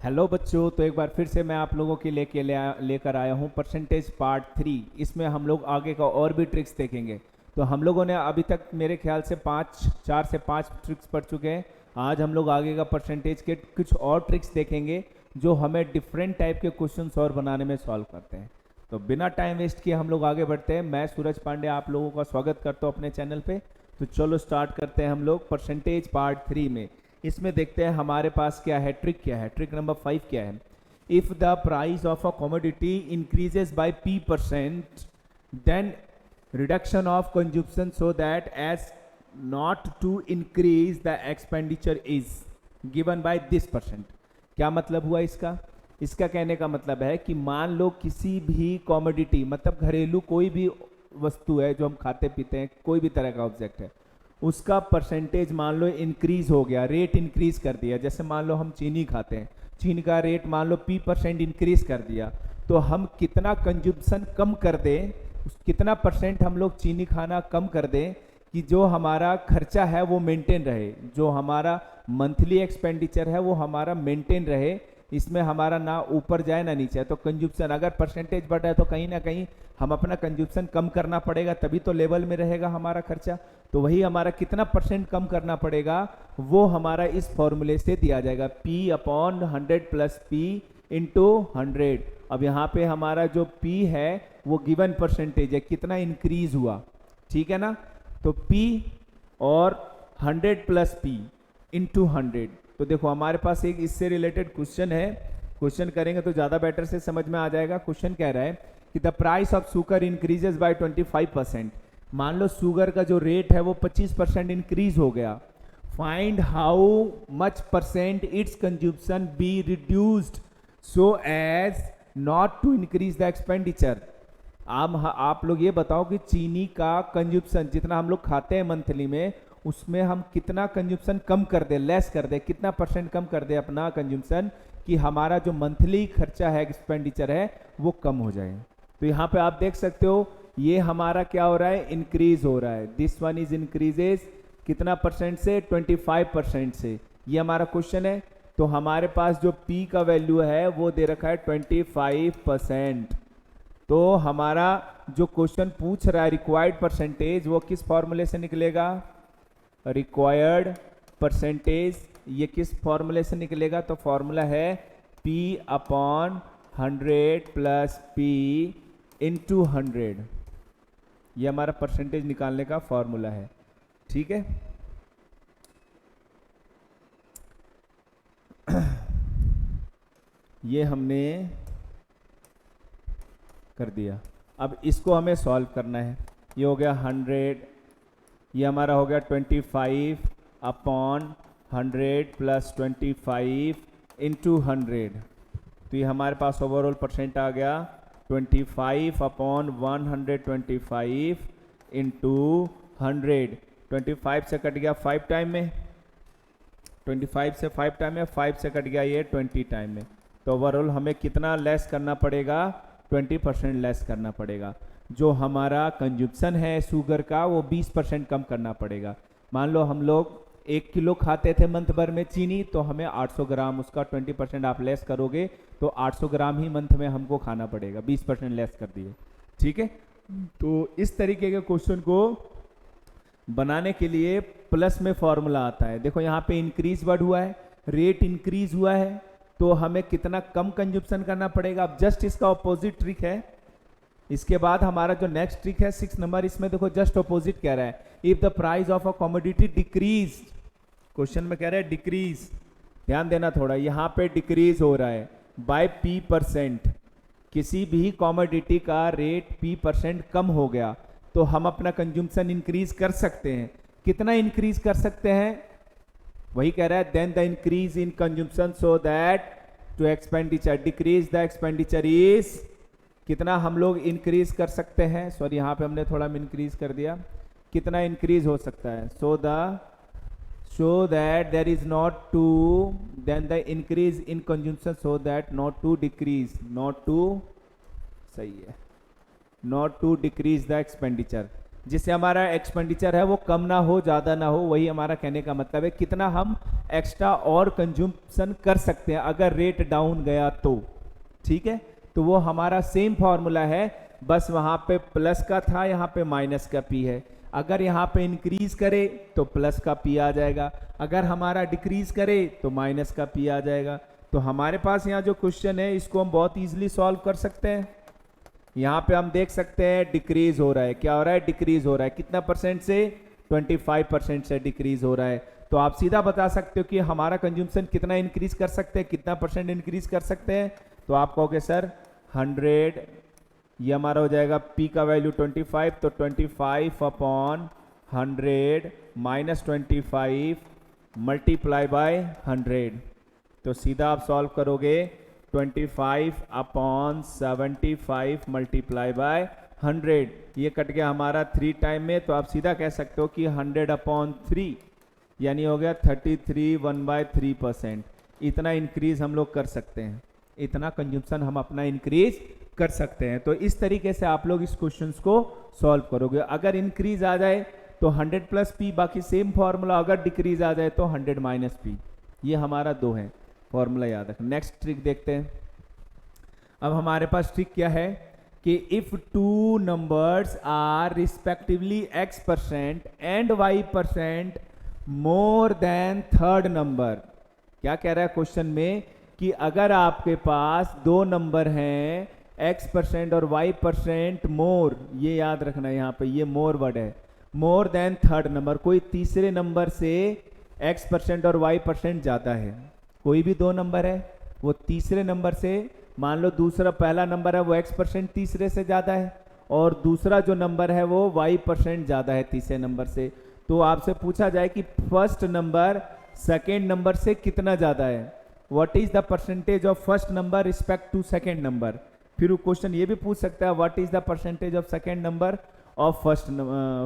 Hello बच्चों, तो एक बार फिर से मैं आप लोगों के लेकर आया हूँ परसेंटेज पार्ट 3। इसमें हम लोग आगे का और भी ट्रिक्स देखेंगे। तो हम लोगों ने अभी तक मेरे ख्याल से 4 से 5 ट्रिक्स पढ़ चुके हैं। आज हम लोग आगे का परसेंटेज के कुछ और ट्रिक्स देखेंगे जो हमें डिफरेंट टाइप के क्वेश्चंस और बनाने में सॉल्व करते हैं। तो बिना टाइम वेस्ट किए हम लोग आगे बढ़ते हैं। मैं सूरज पांडे आप लोगों का स्वागत करता हूँ अपने चैनल पे। तो चलो स्टार्ट करते हैं हम लोग परसेंटेज पार्ट 3 में। इसमें देखते हैं हमारे पास क्या है, ट्रिक क्या है। ट्रिक नंबर 5 क्या है? If the price of a commodity increases by p%, then reduction of consumption so that as not to increase the expenditure is given by this percent. क्या मतलब हुआ इसका? इसका कहने का मतलब है कि मान लो किसी भी कमोडिटी, मतलब घरेलू कोई भी वस्तु है जो हम खाते पीते हैं, कोई भी तरह का ऑब्जेक्ट है, उसका परसेंटेज मान लो इंक्रीज हो गया, रेट इंक्रीज कर दिया। जैसे मान लो हम चीनी खाते हैं, चीनी का रेट मान लो p% इंक्रीज कर दिया, तो हम कितना कंजप्शन कम कर दें, कितना परसेंट हम लोग चीनी खाना कम कर दें कि जो हमारा खर्चा है वो मेंटेन रहे, जो हमारा मंथली एक्सपेंडिचर है वो हमारा मेंटेन रहे, इसमें हमारा ना ऊपर जाए ना नीचे। तो कंजप्शन अगर परसेंटेज बढ़ रहा है तो कहीं ना कहीं हम अपना कंजप्शन कम करना पड़ेगा, तभी तो लेवल में रहेगा हमारा खर्चा। तो वही हमारा कितना परसेंट कम करना पड़ेगा वो हमारा इस फॉर्मूले से दिया जाएगा, p/100 प्लस p इंटू 100। अब यहाँ पे हमारा जो p है वो गिवन परसेंटेज है, कितना इंक्रीज हुआ, ठीक है ना। तो p और 100 प्लस p इंटू 100। तो देखो हमारे पास एक इससे रिलेटेड क्वेश्चन है, क्वेश्चन करेंगे तो ज़्यादा बेटर से समझ में आ जाएगा। क्वेश्चन कह रहा है कि the price of sugar increases by 25%। मान लो शुगर का जो रेट है वो 25% इंक्रीज हो गया। Find how much percent its consumption be reduced so as not to increase the expenditure. आप लोग ये बताओ कि चीनी का कंज्यूमशन जितना हम लोग खाते हैं मंथली में, उसमें हम कितना कंज्यूमशन कम कर दे, लेस कर दे, कितना परसेंट कम कर दे अपना कंज्यूमशन कि हमारा जो मंथली खर्चा है, एक्सपेंडिचर है, वो कम हो जाए। तो यहाँ पे आप देख सकते हो ये हमारा क्या हो रहा है, इंक्रीज हो रहा है। दिस वन इज इंक्रीजेस कितना परसेंट से? 25% से। ये हमारा क्वेश्चन है। तो हमारे पास जो P का वैल्यू है वो दे रखा है 25%। तो हमारा जो क्वेश्चन पूछ रहा है रिक्वायर्ड परसेंटेज, वो किस फॉर्मूले से निकलेगा? रिक्वायर्ड परसेंटेज ये किस फॉर्मूले से निकलेगा? तो फॉर्मूला है p/100 प्लस p इंटू 100। ये हमारा परसेंटेज निकालने का फॉर्मूला है, ठीक है। ये हमने कर दिया। अब इसको हमें सॉल्व करना है। ये हो गया 100, ये हमारा हो गया 25/100 प्लस 25 इंटू 100। तो ये हमारे पास ओवरऑल परसेंट आ गया 25/125 इंटू 100। 25 से कट गया 5 टाइम में, 25 से 5 टाइम में, 5 से कट गया ये 20 टाइम में। तो ओवरऑल हमें कितना लेस करना पड़ेगा? 20% लेस करना पड़ेगा। जो हमारा कंजप्शन है शुगर का वो 20% कम करना पड़ेगा। मान लो हम लोग 1 किलो खाते थे मंथ भर में चीनी, तो हमें 800 ग्राम, उसका 20% आप लेस करोगे तो 800 ग्राम ही मंथ में हमको खाना पड़ेगा, 20% लेस कर दिए, ठीक है। तो इस तरीके के क्वेश्चन को बनाने के लिए प्लस में फॉर्मूला आता है। देखो यहाँ पे इंक्रीज वर्ड हुआ है, रेट इंक्रीज हुआ है, तो हमें कितना कम कंजप्शन करना पड़ेगा। अब जस्ट इसका ऑपोजिट ट्रिक है। इसके बाद हमारा जो नेक्स्ट ट्रिक है 6 नंबर, इसमें देखो जस्ट ऑपोजिट कह रहा है, if the price of a commodity decrease. Question में कह रहा है डिक्रीज, ध्यान देना थोड़ा, यहाँ पे डिक्रीज हो रहा है बाय p%। किसी भी कमोडिटी का रेट p% कम हो गया तो हम अपना कंज्यूमशन इंक्रीज कर सकते हैं। कितना इंक्रीज कर सकते हैं? वही कह रहा है, then the increase in consumption so that to expenditure decrease the expenditure is. कितना हम लोग इंक्रीज कर सकते हैं? सॉरी यहाँ पे हमने थोड़ा इंक्रीज कर दिया। कितना इंक्रीज हो सकता है? So that there is not to, then the increase in consumption so that not to decrease, not to, सही है, not to decrease the expenditure. जिससे हमारा एक्सपेंडिचर है वो कम ना हो ज़्यादा ना हो, वही हमारा कहने का मतलब है कितना हम एक्स्ट्रा और कंज्यूमशन कर सकते हैं अगर रेट डाउन गया तो। ठीक है, तो वो हमारा सेम फॉर्मूला है, बस वहाँ पे प्लस का था, यहाँ पे माइनस का पी है। अगर यहाँ पे इंक्रीज करे तो प्लस का पी आ जाएगा, अगर हमारा डिक्रीज करे तो माइनस का पी आ जाएगा। तो हमारे पास यहाँ जो क्वेश्चन है इसको हम बहुत इजीली सॉल्व कर सकते हैं। यहाँ पे हम देख सकते हैं डिक्रीज हो रहा है, क्या हो रहा है, डिक्रीज हो रहा है, कितना परसेंट से, 25% से डिक्रीज हो रहा है। तो आप सीधा बता सकते हो कि हमारा कंज्यूमशन कितना इंक्रीज कर सकते हैं, कितना परसेंट इंक्रीज कर सकते हैं। तो आप कहोगे सर 100, ये हमारा हो जाएगा P का वैल्यू 25, तो 25 अपॉन 100 माइनस 25 मल्टीप्लाई बाय 100। तो सीधा आप सॉल्व करोगे 25 अपॉन 75 मल्टीप्लाई बाय 100, ये कट गया हमारा 3 टाइम में। तो आप सीधा कह सकते हो कि 100 अपॉन 3 यानी हो गया 33 1/3%। इतना इंक्रीज हम लोग कर सकते हैं, इतना कंज्यूमशन हम अपना इंक्रीज कर सकते हैं। तो इस तरीके से आप लोग इस क्वेश्चंस को सॉल्व करोगे। अगर इंक्रीज आ जाए तो 100 प्लस पी, बाकी सेम फॉर्मूला। अगर डिक्रीज आ जाए तो 100 माइनस पी। ये हमारा 2 है, फॉर्मूला याद रखें। नेक्स्ट ट्रिक देखते हैं। अब हमारे पास ट्रिक क्या है कि if 2 numbers are respectively x% and y% more than third number. क्या कह रहा है क्वेश्चन में कि अगर आपके पास 2 नंबर हैं x% और y% मोर, ये याद रखना यहाँ पे, ये मोर वर्ड है, मोर देन थर्ड नंबर, कोई तीसरे नंबर से x% और y% ज़्यादा है। कोई भी 2 नंबर है वो तीसरे नंबर से, मान लो दूसरा पहला नंबर है वो x% तीसरे से ज़्यादा है और दूसरा जो नंबर है वो y% ज़्यादा है तीसरे नंबर से। तो आपसे पूछा जाए कि फर्स्ट नंबर सेकेंड नंबर से कितना ज़्यादा है, what is the percentage of first number respect to second number. फिर वो क्वेश्चन ये भी पूछ सकता है what is the percentage of second number of first,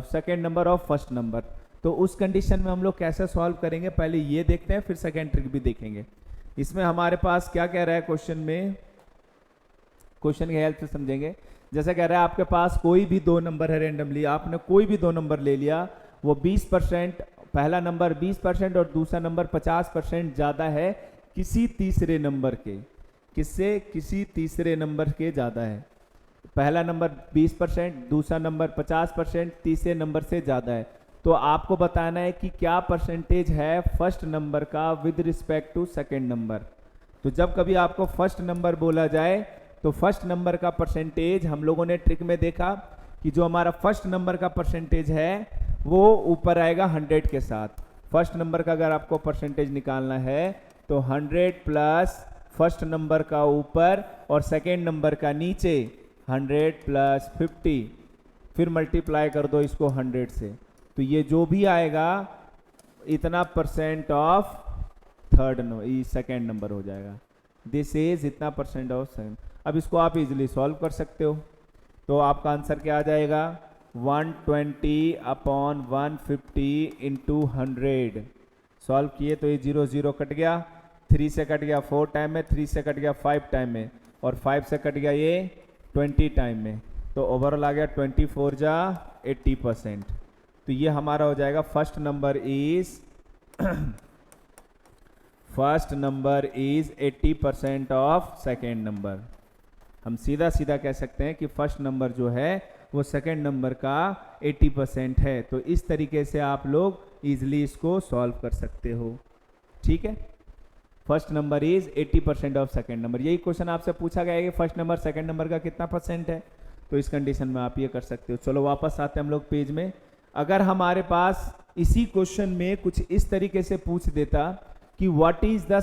second number of first number. तो उस कंडीशन में हम लोग कैसे सॉल्व करेंगे, पहले ये देखते हैं, फिर सेकेंड ट्रिक भी देखेंगे। इसमें हमारे पास क्या कह रहा है क्वेश्चन में, क्वेश्चन की हेल्प से समझेंगे। जैसे कह रहा है आपके पास कोई भी 2 नंबर है, रेंडमली आपने कोई भी 2 नंबर ले लिया, वो 20%, पहला नंबर 20% और दूसरा नंबर 50% ज़्यादा है किसी तीसरे नंबर के। किससे, किसी तीसरे नंबर के ज़्यादा है। पहला नंबर 20%, दूसरा नंबर 50%, तीसरे नंबर से ज़्यादा है। तो आपको बताना है कि क्या परसेंटेज है फर्स्ट नंबर का with respect to second number. तो जब कभी आपको फर्स्ट नंबर बोला जाए तो फर्स्ट नंबर का परसेंटेज, हम लोगों ने ट्रिक में देखा कि जो हमारा फर्स्ट नंबर का परसेंटेज है वो ऊपर आएगा 100 के साथ। फर्स्ट नंबर का अगर आपको परसेंटेज निकालना है तो 100 प्लस फर्स्ट नंबर का ऊपर और सेकेंड नंबर का नीचे 100 प्लस 50, फिर मल्टीप्लाई कर दो इसको 100 से, तो ये जो भी आएगा इतना percent of third second number हो जाएगा। दिस इज इतना परसेंट ऑफ सेकेंड। अब इसको आप इजीली सॉल्व कर सकते हो। तो आपका आंसर क्या आ जाएगा, 120 अपॉन 150 इंटू 100। सॉल्व किए तो ये 0 0 कट गया, 3 से कट गया 4 टाइम में, 3 से कट गया 5 टाइम में और 5 से कट गया ये 20 टाइम में। तो ओवरऑल आ गया 24 जा 80%। तो ये हमारा हो जाएगा first number is first number is 80% of second number. हम सीधा सीधा कह सकते हैं कि फर्स्ट नंबर जो है वो सेकेंड नंबर का 80% है। तो इस तरीके से आप लोग इजीली इसको सॉल्व कर सकते हो। ठीक है, first number is 80% of second number. यही क्वेश्चन आपसे पूछा गया है कि फर्स्ट नंबर सेकेंड नंबर का कितना परसेंट है, तो इस कंडीशन में आप ये कर सकते हो। चलो वापस आते हैं हम लोग पेज में। अगर हमारे पास इसी क्वेश्चन में कुछ इस तरीके से पूछ देता कि what is the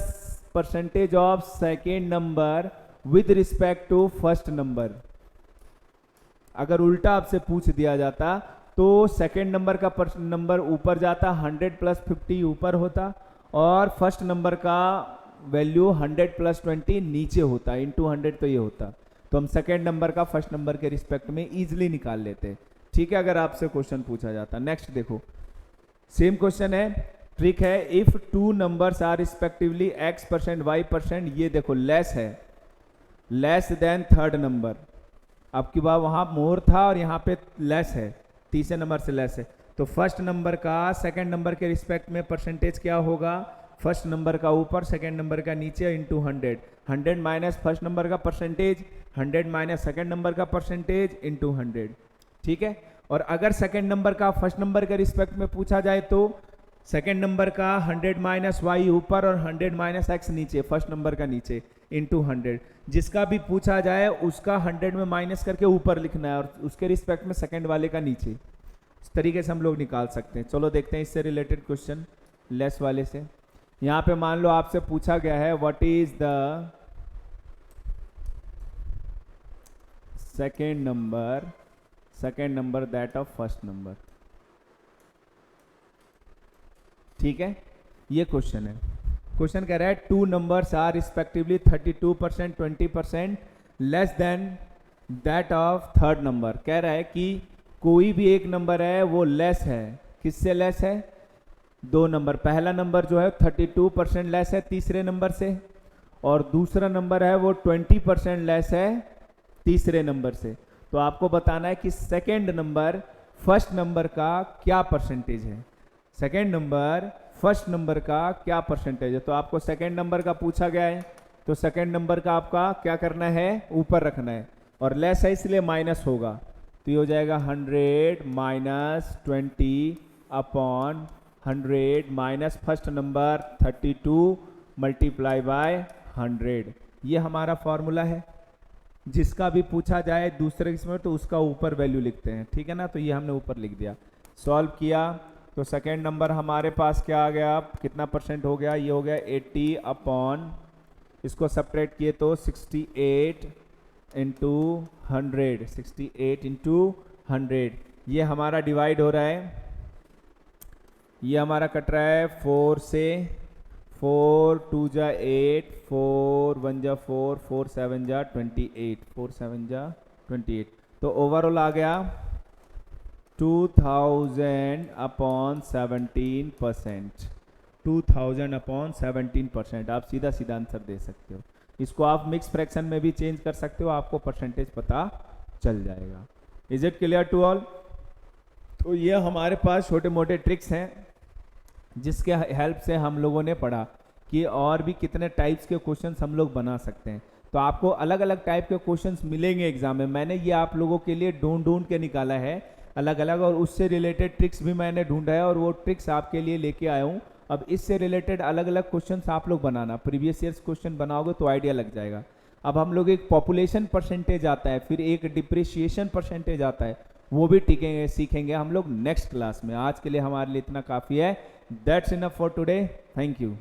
percentage of second number with respect to first number, अगर उल्टा आपसे पूछ दिया जाता तो सेकेंड नंबर का नंबर ऊपर जाता, 100 प्लस 50 ऊपर होता और फर्स्ट नंबर का वैल्यू 100 प्लस 20 नीचे होता, इंटू 100 तो ये होता। तो हम सेकेंड नंबर का फर्स्ट नंबर के रिस्पेक्ट में इजीली निकाल लेते। ठीक है, अगर आपसे क्वेश्चन पूछा जाता। नेक्स्ट देखो, सेम क्वेश्चन है, ट्रिक है, if 2 numbers are respectively x% y%, ये देखो लेस है, लेस देन थर्ड नंबर। अब की बार वहां मोर था और यहाँ पे लेस है, तीसरे नंबर से लेस है, तो फर्स्ट नंबर का सेकंड नंबर के रिस्पेक्ट में परसेंटेज क्या होगा, फर्स्ट नंबर का ऊपर सेकंड नंबर का नीचे इंटू 100, 100 माइनस फर्स्ट नंबर का परसेंटेज, 100 माइनस सेकंड नंबर का परसेंटेज इंटू 100, ठीक है। और अगर सेकंड नंबर का फर्स्ट नंबर के रिस्पेक्ट में पूछा जाए तो सेकंड नंबर का 100 माइनस वाई ऊपर और 100 माइनस एक्स नीचे, फर्स्ट नंबर का नीचे इंटू 100, जिसका भी पूछा जाए उसका 100 में माइनस करके ऊपर लिखना है और उसके रिस्पेक्ट में सेकंड वाले का नीचे। इस तरीके से हम लोग निकाल सकते हैं। चलो देखते हैं इससे रिलेटेड क्वेश्चन लेस वाले से। यहाँ पे मान लो आपसे पूछा गया है what is the second number that of first number, ठीक है, ये क्वेश्चन है। क्वेश्चन कह रहा है two numbers are respectively 32%, 20% less than that of third number. कह रहा है कि कोई भी एक नंबर है वो लेस है, किससे लेस है, दो नंबर, पहला नंबर जो है 32% लेस है तीसरे नंबर से, और दूसरा नंबर है वो 20% लेस है तीसरे नंबर से। तो आपको बताना है कि सेकेंड नंबर फर्स्ट नंबर का क्या परसेंटेज है, सेकेंड नंबर फर्स्ट नंबर का क्या परसेंटेज है। तो आपको सेकेंड नंबर का पूछा गया है, तो सेकेंड नंबर का आपका क्या करना है, ऊपर रखना है, और लेस है इसलिए माइनस होगा, तो ये हो जाएगा 100 minus 20 upon 100 minus first number 32 multiply by 100। ये हमारा फॉर्मूला है। जिसका भी पूछा जाए दूसरे इसमें तो उसका ऊपर वैल्यू लिखते हैं, ठीक है ना। तो ये हमने ऊपर लिख दिया। सॉल्व किया तो सेकेंड नंबर हमारे पास क्या आ गया, कितना परसेंट हो गया, ये हो गया 80 अपॉन, इसको सेपरेट किए तो 68 इंटू 100, 68 इंटू 100, ये हमारा डिवाइड हो रहा है, ये हमारा कट रहा है 4 से, 4 2 जा 8, 4 1 जा 4, 4 7 जा 28, 4 7 जा 28। तो ओवरऑल आ गया 2000 अपॉन 17%, 2000 अपॉन 17%। आप सीधा सीधा आंसर दे सकते हो। इसको आप मिक्स फ्रैक्शन में भी चेंज कर सकते हो, आपको परसेंटेज पता चल जाएगा। Is it clear to all? तो ये हमारे पास छोटे मोटे ट्रिक्स हैं जिसके हेल्प से हम लोगों ने पढ़ा कि और भी कितने टाइप्स के क्वेश्चंस हम लोग बना सकते हैं। तो आपको अलग अलग टाइप के क्वेश्चंस मिलेंगे एग्जाम में। मैंने ये आप लोगों के लिए ढूंढ के निकाला है अलग अलग, और उससे रिलेटेड ट्रिक्स भी मैंने ढूंढा है और वो ट्रिक्स आपके लिए लेके आया हूँ। अब इससे रिलेटेड अलग अलग क्वेश्चंस आप लोग बनाना, प्रीवियस ईयर्स क्वेश्चन बनाओगे तो आइडिया लग जाएगा। अब हम लोग एक पॉपुलेशन परसेंटेज आता है, फिर एक डिप्रिसिएशन परसेंटेज आता है, वो भी सीखेंगे हम लोग नेक्स्ट क्लास में। आज के लिए हमारे लिए इतना काफ़ी है। That's enough for today. Thank you.